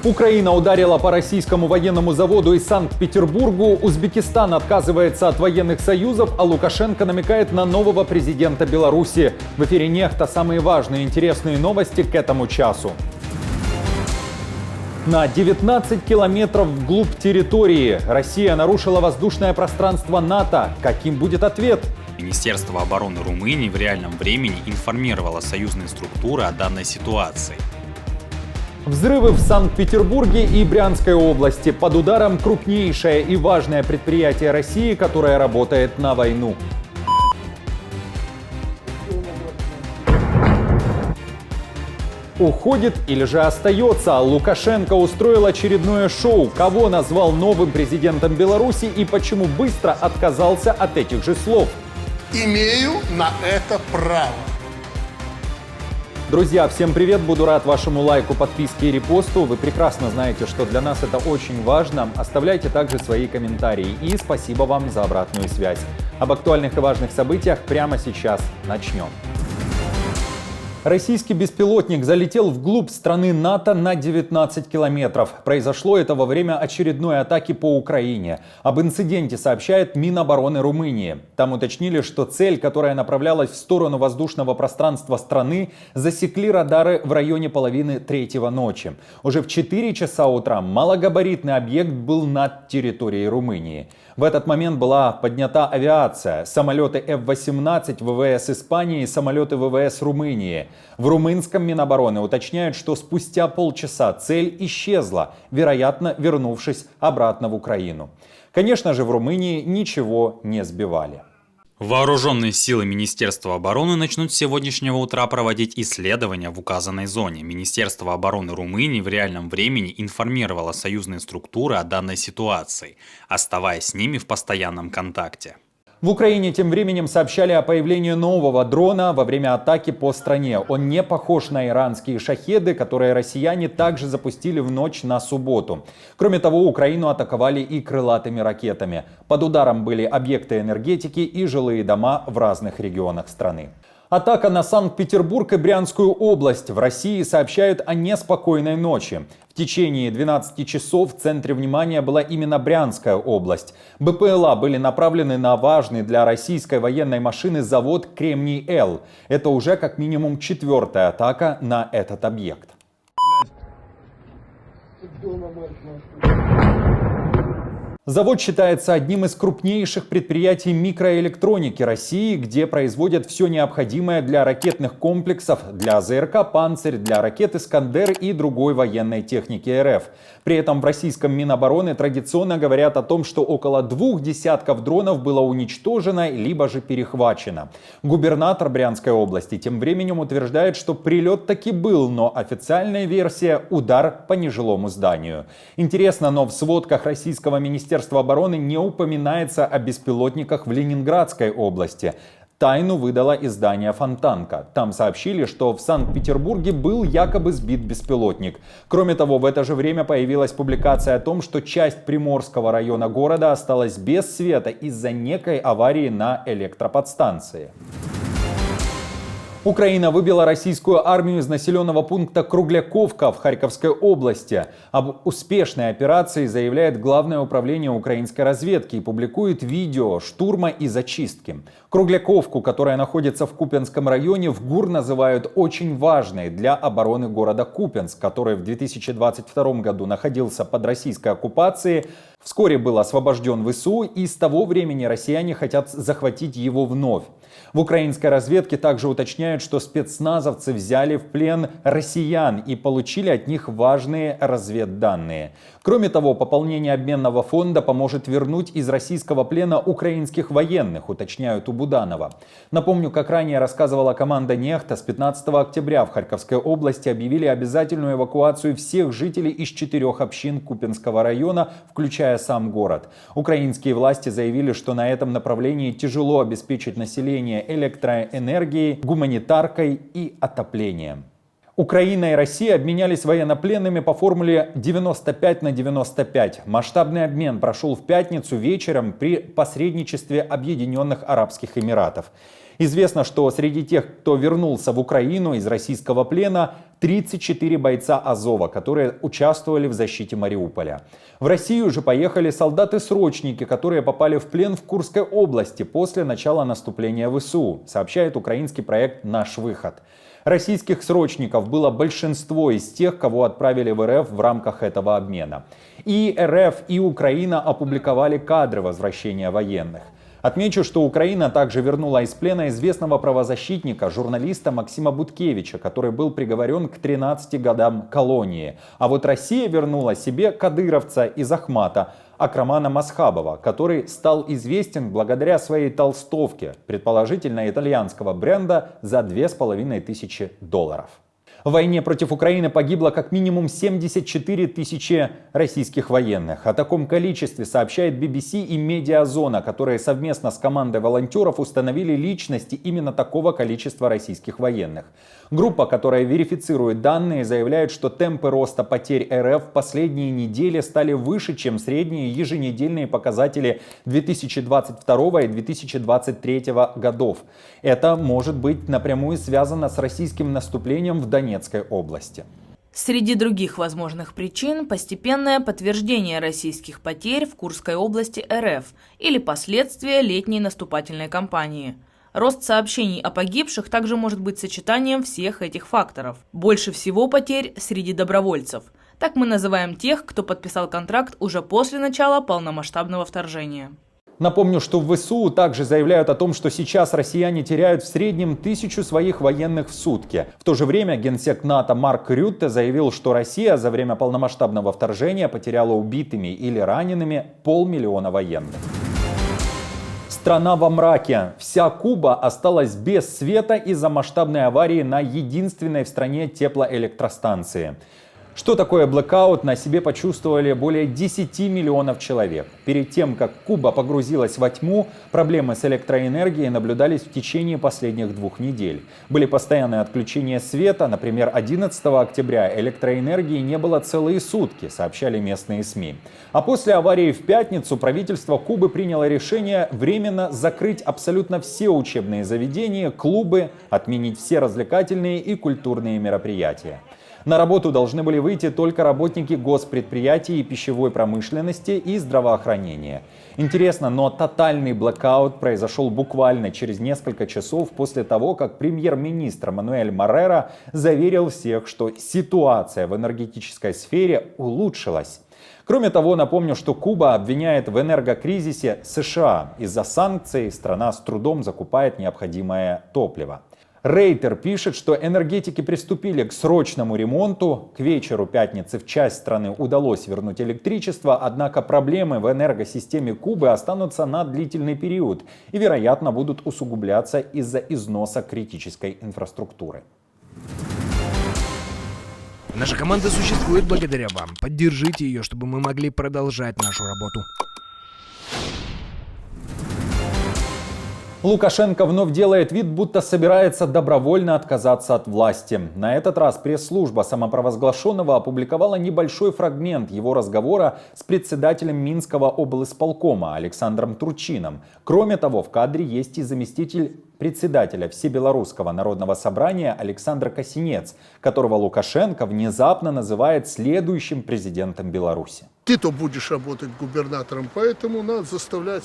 Украина ударила по российскому военному заводу из Санкт-Петербургу, Узбекистан отказывается от военных союзов, а Лукашенко намекает на нового президента Беларуси. В эфире «Нехта» самые важные и интересные новости к этому часу. На 19 километров вглубь территории Россия нарушила воздушное пространство НАТО. Каким будет ответ? Министерство обороны Румынии в реальном времени информировало союзные структуры о данной ситуации. Взрывы в Санкт-Петербурге и Брянской области. Под ударом крупнейшее и важное предприятие России, которое работает на войну. Уходит или же остается? Лукашенко устроил очередное шоу. Кого назвал новым президентом Беларуси и почему быстро отказался от этих же слов? Имею на это право. Друзья, всем привет! Буду рад вашему лайку, подписке и репосту. Вы прекрасно знаете, что для нас это очень важно. Оставляйте также свои комментарии. И спасибо вам за обратную связь. Об актуальных и важных событиях прямо сейчас начнем. Российский беспилотник залетел вглубь страны НАТО на 19 километров. Произошло это во время очередной атаки по Украине. Об инциденте сообщает Минобороны Румынии. Там уточнили, что цель, которая направлялась в сторону воздушного пространства страны, засекли радары в районе половины третьего ночи. Уже в 4 часа утра малогабаритный объект был над территорией Румынии. В этот момент была поднята авиация. Самолеты F-18 ВВС Испании и самолеты ВВС Румынии. В румынском Минобороны уточняют, что спустя полчаса цель исчезла, вероятно, вернувшись обратно в Украину. Конечно же, в Румынии ничего не сбивали. Вооруженные силы Министерства обороны начнут с сегодняшнего утра проводить исследования в указанной зоне. Министерство обороны Румынии в реальном времени информировало союзные структуры о данной ситуации, оставаясь с ними в постоянном контакте. В Украине тем временем сообщали о появлении нового дрона во время атаки по стране. Он не похож на иранские шахеды, которые россияне также запустили в ночь на субботу. Кроме того, Украину атаковали и крылатыми ракетами. Под ударом были объекты энергетики и жилые дома в разных регионах страны. Атака на Санкт-Петербург и Брянскую область. В России сообщают о неспокойной ночи. В течение 12 часов в центре внимания была именно Брянская область. БПЛА были направлены на важный для российской военной машины завод «Кремний-Л». Это уже как минимум 4-я атака на этот объект. Завод считается одним из крупнейших предприятий микроэлектроники России, где производят все необходимое для ракетных комплексов, для ЗРК «Панцирь», для ракет «Искандер» и другой военной техники РФ. При этом в российском Минобороны традиционно говорят о том, что около 2 десятков дронов было уничтожено, либо же перехвачено. Губернатор Брянской области тем временем утверждает, что прилет таки был, но официальная версия – удар по нежилому зданию. Интересно, но в сводках российского Министерства обороны не упоминается о беспилотниках в Ленинградской области. Тайну выдало издание «Фонтанка». Там сообщили, что в Санкт-Петербурге был якобы сбит беспилотник. Кроме того, в это же время появилась публикация о том, что часть Приморского района города осталась без света из-за некой аварии на электроподстанции. Украина выбила российскую армию из населенного пункта Кругляковка в Харьковской области. Об успешной операции заявляет Главное управление украинской разведки и публикует видео штурма и зачистки. Кругляковку, которая находится в Купянском районе, в ГУР называют очень важной для обороны города Купянск, который в 2022 году находился под российской оккупацией. Вскоре был освобожден ВСУ, и с того времени россияне хотят захватить его вновь. В украинской разведке также уточняют, что спецназовцы взяли в плен россиян и получили от них важные разведданные. Кроме того, пополнение обменного фонда поможет вернуть из российского плена украинских военных, уточняют у Буданова. Напомню, как ранее рассказывала команда «Нехта», с 15 октября в Харьковской области объявили обязательную эвакуацию всех жителей из 4 общин Купянского района, включая сам город. Украинские власти заявили, что на этом направлении тяжело обеспечить население электроэнергией, гуманитаркой и отоплением. Украина и Россия обменялись военнопленными по формуле 95/95. Масштабный обмен прошел в пятницу вечером при посредничестве Объединенных Арабских Эмиратов. Известно, что среди тех, кто вернулся в Украину из российского плена, 34 бойца Азова, которые участвовали в защите Мариуполя. В Россию же поехали солдаты-срочники, которые попали в плен в Курской области после начала наступления ВСУ, сообщает украинский проект «Наш выход». Российских срочников было большинство из тех, кого отправили в РФ в рамках этого обмена. И РФ, и Украина опубликовали кадры возвращения военных. Отмечу, что Украина также вернула из плена известного правозащитника, журналиста Максима Буткевича, который был приговорен к 13 годам колонии. А вот Россия вернула себе кадыровца из Ахмата, Акрамана Масхабова, который стал известен благодаря своей толстовке, предположительно итальянского бренда, за $2500. В войне против Украины погибло как минимум 74 тысячи российских военных. О таком количестве сообщает BBC и Медиазона, которые совместно с командой волонтеров установили личности именно такого количества российских военных. Группа, которая верифицирует данные, заявляет, что темпы роста потерь РФ в последние недели стали выше, чем средние еженедельные показатели 2022 и 2023 годов. Это может быть напрямую связано с российским наступлением в Донецкой области. Среди других возможных причин – постепенное подтверждение российских потерь в Курской области РФ или последствия летней наступательной кампании. Рост сообщений о погибших также может быть сочетанием всех этих факторов. Больше всего потерь среди добровольцев. Так мы называем тех, кто подписал контракт уже после начала полномасштабного вторжения. Напомню, что в ВСУ также заявляют о том, что сейчас россияне теряют в среднем 1000 своих военных в сутки. В то же время генсек НАТО Марк Рютте заявил, что Россия за время полномасштабного вторжения потеряла убитыми или ранеными 500 000 военных. Страна во мраке. Вся Куба осталась без света из-за масштабной аварии на единственной в стране теплоэлектростанции. Что такое блэкаут, на себе почувствовали более 10 миллионов человек. Перед тем, как Куба погрузилась во тьму, проблемы с электроэнергией наблюдались в течение последних 2 недель. Были постоянные отключения света, например, 11 октября электроэнергии не было целые сутки, сообщали местные СМИ. А после аварии в пятницу правительство Кубы приняло решение временно закрыть абсолютно все учебные заведения, клубы, отменить все развлекательные и культурные мероприятия. На работу должны были выйти только работники госпредприятий и пищевой промышленности и здравоохранения. Интересно, но тотальный блэкаут произошел буквально через несколько часов после того, как премьер-министр Мануэль Моррера заверил всех, что ситуация в энергетической сфере улучшилась. Кроме того, напомню, что Куба обвиняет в энергокризисе США. Из-за санкций страна с трудом закупает необходимое топливо. Рейтер пишет, что энергетики приступили к срочному ремонту. К вечеру пятницы в часть страны удалось вернуть электричество, однако проблемы в энергосистеме Кубы останутся на длительный период и, вероятно, будут усугубляться из-за износа критической инфраструктуры. Наша команда существует благодаря вам. Поддержите ее, чтобы мы могли продолжать нашу работу. Лукашенко вновь делает вид, будто собирается добровольно отказаться от власти. На этот раз пресс-служба самопровозглашенного опубликовала небольшой фрагмент его разговора с председателем Минского облисполкома Александром Турчином. Кроме того, в кадре есть и заместитель председателя Всебелорусского народного собрания Александр Косинец, которого Лукашенко внезапно называет следующим президентом Беларуси. Ты-то будешь работать губернатором, поэтому надо заставлять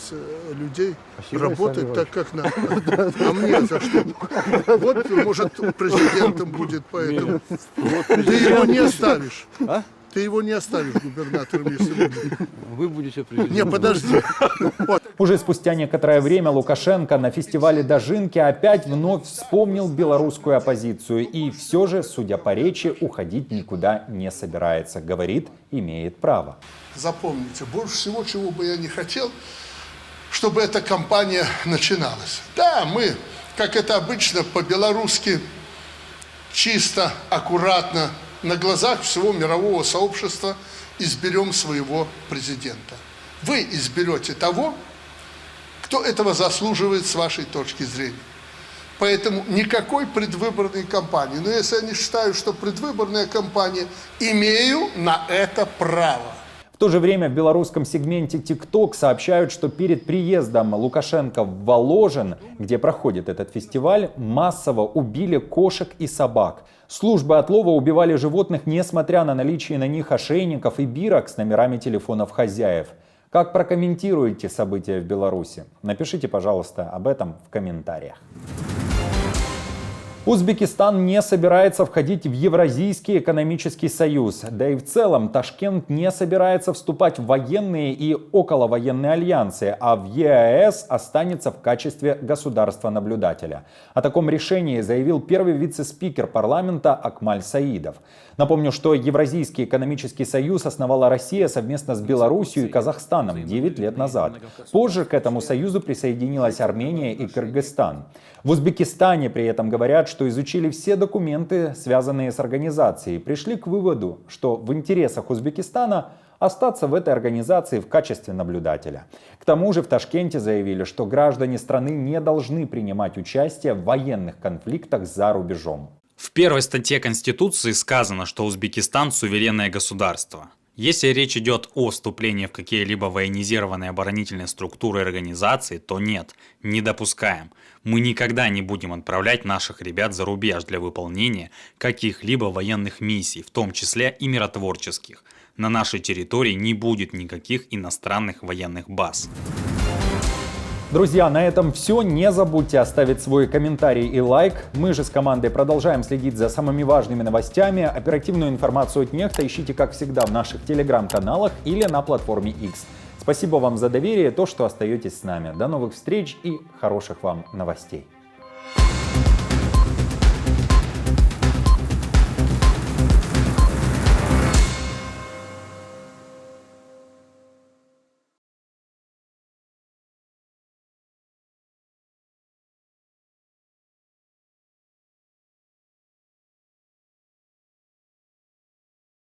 людей работать так, как надо. А мне за что? Вот, может, президентом будет, поэтому ты его не оставишь. Ты его не оставишь губернатором, если вы будете президентом. Не, подожди. Вот. Уже спустя некоторое время Лукашенко на фестивале Дожинки опять вновь вспомнил белорусскую оппозицию и все же, судя по речи, уходить никуда не собирается. Говорит, имеет право. Запомните, больше всего, чего бы я не хотел, чтобы эта кампания начиналась. Да, мы, как это обычно, по-белорусски, чисто, аккуратно, на глазах всего мирового сообщества изберем своего президента. Вы изберете того, кто этого заслуживает с вашей точки зрения. Поэтому никакой предвыборной кампании. Но если я не считаю, что предвыборная кампания, имею на это право. В то же время в белорусском сегменте TikTok сообщают, что перед приездом Лукашенко в Воложен, где проходит этот фестиваль, массово убили кошек и собак. Службы отлова убивали животных, несмотря на наличие на них ошейников и бирок с номерами телефонов хозяев. Как прокомментируете события в Беларуси? Напишите, пожалуйста, об этом в комментариях. Узбекистан не собирается входить в Евразийский экономический союз. Да и в целом Ташкент не собирается вступать в военные и околовоенные альянсы, а в ЕАЭС останется в качестве государства-наблюдателя. О таком решении заявил первый вице-спикер парламента Акмаль Саидов. Напомню, что Евразийский экономический союз основала Россия совместно с Белоруссией и Казахстаном 9 лет назад. Позже к этому союзу присоединилась Армения и Кыргызстан. В Узбекистане при этом говорят, что изучили все документы, связанные с организацией, и пришли к выводу, что в интересах Узбекистана остаться в этой организации в качестве наблюдателя. К тому же в Ташкенте заявили, что граждане страны не должны принимать участие в военных конфликтах за рубежом. В первой статье Конституции сказано, что Узбекистан – суверенное государство. Если речь идет о вступлении в какие-либо военизированные оборонительные структуры и организации, то нет, не допускаем. Мы никогда не будем отправлять наших ребят за рубеж для выполнения каких-либо военных миссий, в том числе и миротворческих. На нашей территории не будет никаких иностранных военных баз. Друзья, на этом все. Не забудьте оставить свой комментарий и лайк. Мы же с командой продолжаем следить за самыми важными новостями. Оперативную информацию от Нехта ищите, как всегда, в наших телеграм-каналах или на платформе X. Спасибо вам за доверие и то, что остаетесь с нами. До новых встреч и хороших вам новостей.